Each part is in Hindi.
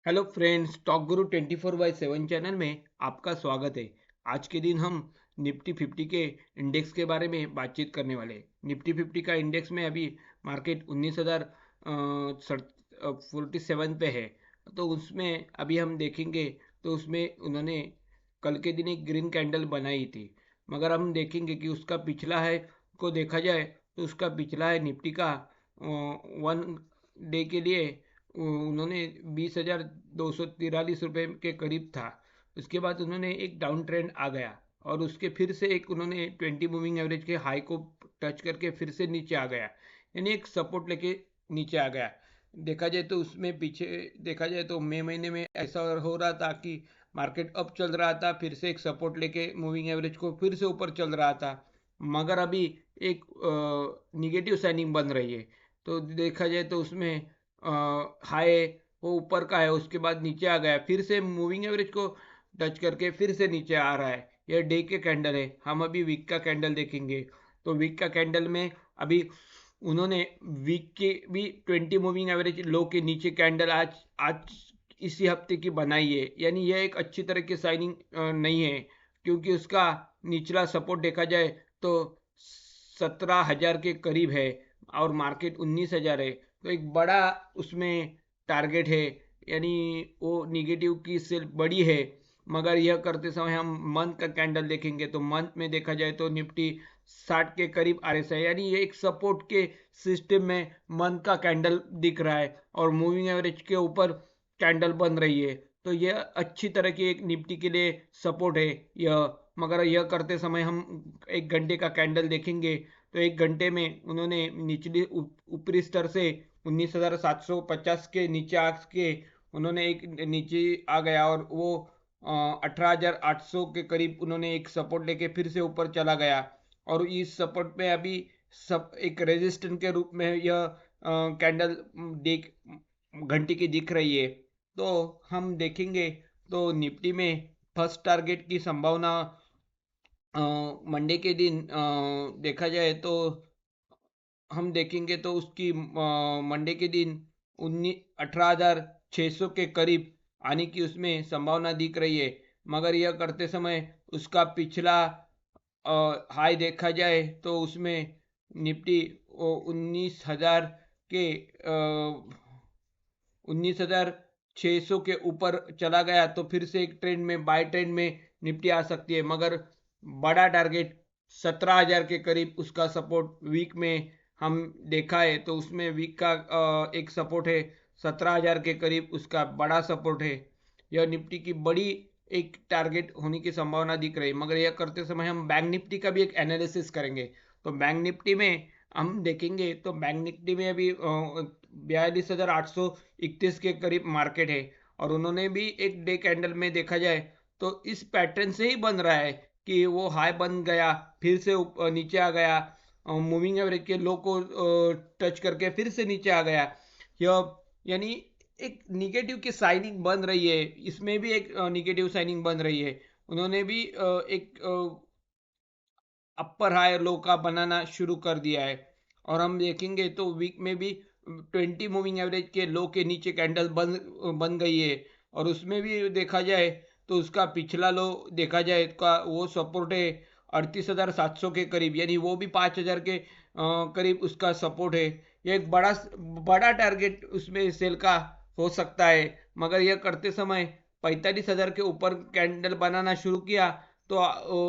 हेलो फ्रेंड्स, स्टॉक गुरु 24/7 चैनल में आपका स्वागत है। आज के दिन हम निफ्टी 50 के इंडेक्स के बारे में बातचीत करने वाले हैं। निफ्टी 50 का इंडेक्स में अभी मार्केट 19,047 पे है। तो उसमें अभी हम देखेंगे तो उसमें उन्होंने कल के दिन एक ग्रीन कैंडल बनाई थी, मगर हम देखेंगे कि उसका पिछला है को देखा जाए तो उसका पिछला है निफ्टी का 1 डे के लिए उन्होंने 20,243 रुपये के करीब था। उसके बाद उन्होंने एक डाउन ट्रेंड आ गया और उसके फिर से एक उन्होंने 20 मूविंग एवरेज के हाई को टच करके फिर से नीचे आ गया, यानी एक सपोर्ट लेके नीचे आ गया। देखा जाए तो उसमें पीछे देखा जाए तो मई महीने में ऐसा हो रहा था कि मार्केट अप चल रहा था, फिर से एक सपोर्ट लेके मूविंग एवरेज को फिर से ऊपर चल रहा था, मगर अभी एक निगेटिव साइनिंग बन रही है। तो देखा जाए तो उसमें हाई वो ऊपर का है, उसके बाद नीचे आ गया, फिर से मूविंग एवरेज को टच करके फिर से नीचे आ रहा है। यह डे के कैंडल है। हम अभी वीक का कैंडल देखेंगे तो वीक का कैंडल में अभी उन्होंने वीक के भी 20 मूविंग एवरेज लो के नीचे कैंडल आज आज इसी हफ्ते की बनाई है, यानी यह एक अच्छी तरह की साइनिंग नहीं है, क्योंकि उसका निचला सपोर्ट देखा जाए तो 17,000 के करीब है और मार्केट 19,000 है। तो एक बड़ा उसमें टारगेट है, यानी वो निगेटिव की सेल बड़ी है। मगर यह करते समय हम मंथ का कैंडल देखेंगे तो मंथ में देखा जाए तो निफ्टी 60 के करीब आरएसआई, यानी ये एक सपोर्ट के सिस्टम में मंथ का कैंडल दिख रहा है और मूविंग एवरेज के ऊपर कैंडल बन रही है। तो यह अच्छी तरह की एक निफ्टी के लिए सपोर्ट है यह। मगर यह करते समय हम 1 घंटे का कैंडल देखेंगे तो 1 घंटे में उन्होंने निचली ऊपरी स्तर से 19,750 के नीचे आके उन्होंने एक नीचे आ गया और वो 18,800 के करीब उन्होंने एक सपोर्ट लेके फिर से ऊपर चला गया। और इस सपोर्ट में अभी सब एक रेजिस्टेंस के रूप में यह कैंडल देख घंटे की दिख रही है। तो हम देखेंगे तो निफ्टी में फर्स्ट टारगेट की संभावना मंडे के दिन देखा जाए तो हम देखेंगे तो उसकी मंडे के दिन 18,600 के करीब आने की उसमें संभावना दिख रही है। मगर यह करते समय उसका पिछला हाई देखा जाए तो उसमें निफ्टी 19,000 के 19,600 के ऊपर चला गया तो फिर से एक ट्रेंड में बाय ट्रेंड में निफ्टी आ सकती है। मगर बड़ा टारगेट 17,000 के करीब उसका सपोर्ट वीक में हम देखा है, तो उसमें वीक का एक सपोर्ट है 17,000 के करीब, उसका बड़ा सपोर्ट है। यह निफ्टी की बड़ी एक टारगेट होने की संभावना दिख रही है। मगर यह करते समय हम बैंक निफ्टी का भी एक एनालिसिस करेंगे। तो बैंक निफ्टी में हम देखेंगे तो बैंक निफ्टी में अभी 42,831 के करीब मार्केट है और उन्होंने भी एक डे कैंडल में देखा जाए तो इस पैटर्न से ही बन रहा है कि वो हाई बन गया, फिर से नीचे आ गया, मूविंग एवरेज के लो को टच करके फिर से नीचे आ गया। यह यानी एक निगेटिव की साइनिंग बन रही है, इसमें भी एक निगेटिव साइनिंग बन रही है। उन्होंने भी एक अपर हाई लो का बनाना शुरू कर दिया है। और हम देखेंगे तो वीक में भी 20 मूविंग एवरेज के लो के नीचे कैंडल बन बन गई है और उसमें भी देखा जाए तो उसका पिछला लो देखा जाए का वो सपोर्ट है 38,700 के करीब, यानी वो भी 5,000 के करीब उसका सपोर्ट है। ये एक बड़ा बड़ा टारगेट उसमें सेल का हो सकता है। मगर यह करते समय 45,000 के ऊपर कैंडल बनाना शुरू किया तो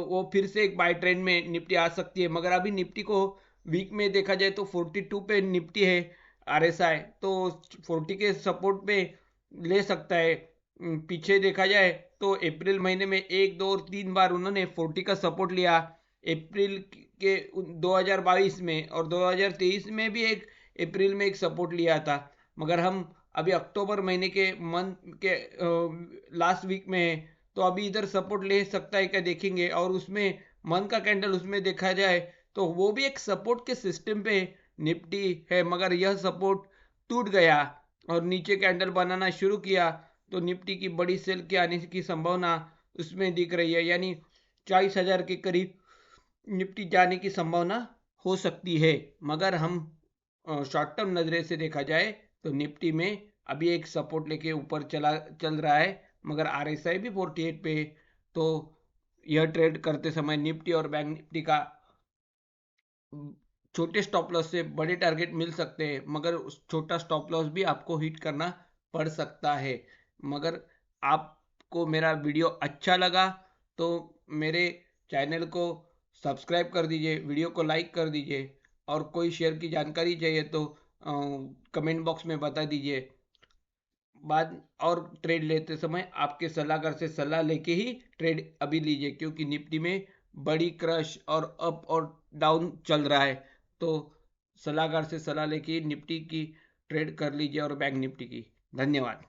वो फिर से एक बाय ट्रेंड में निफ्टी आ सकती है। मगर अभी निफ्टी को वीक में देखा जाए तो 42 पे निफ्टी है आरएसआई, तो 40 के सपोर्ट पे ले सकता है। पीछे देखा जाए तो अप्रैल महीने में 1 2 और 3 बार उन्होंने 40 का सपोर्ट लिया। अप्रैल के 2022 में और 2023 में भी एक अप्रैल में एक सपोर्ट लिया था। मगर हम अभी अक्टूबर महीने के मंथ के लास्ट वीक में है, तो अभी इधर सपोर्ट ले सकता है क्या देखेंगे। और उसमें मन का कैंडल उसमें देखा जाए तो वो भी एक सपोर्ट के सिस्टम पे निफ्टी है, मगर यह सपोर्ट टूट गया और नीचे कैंडल बनाना शुरू किया तो निफ्टी की बड़ी सेल के आने की संभावना उसमें दिख रही है, यानी 40,000 के करीब निफ्टी जाने की संभावना हो सकती है। मगर हम शॉर्ट टर्म नजरे से देखा जाए तो निफ्टी में अभी एक सपोर्ट लेके ऊपर चल रहा है, मगर RSI भी 48 पे है। तो यह ट्रेड करते समय निफ्टी और बैंक निफ्टी का छोटे स्टॉप लॉस से बड़े टारगेट मिल सकते हैं, मगर उस छोटा स्टॉप लॉस भी आपको हिट करना पड़ सकता है। मगर आपको मेरा वीडियो अच्छा लगा तो मेरे चैनल को सब्सक्राइब कर दीजिए, वीडियो को लाइक कर दीजिए, और कोई शेयर की जानकारी चाहिए तो कमेंट बॉक्स में बता दीजिए। बाद और ट्रेड लेते समय आपके सलाहकार से सलाह लेके ही ट्रेड अभी लीजिए, क्योंकि निफ्टी में बड़ी क्रश और अप और डाउन चल रहा है। तो सलाहकार से सलाह लेके निफ्टी की ट्रेड कर लीजिए और बैंक निफ्टी की। धन्यवाद।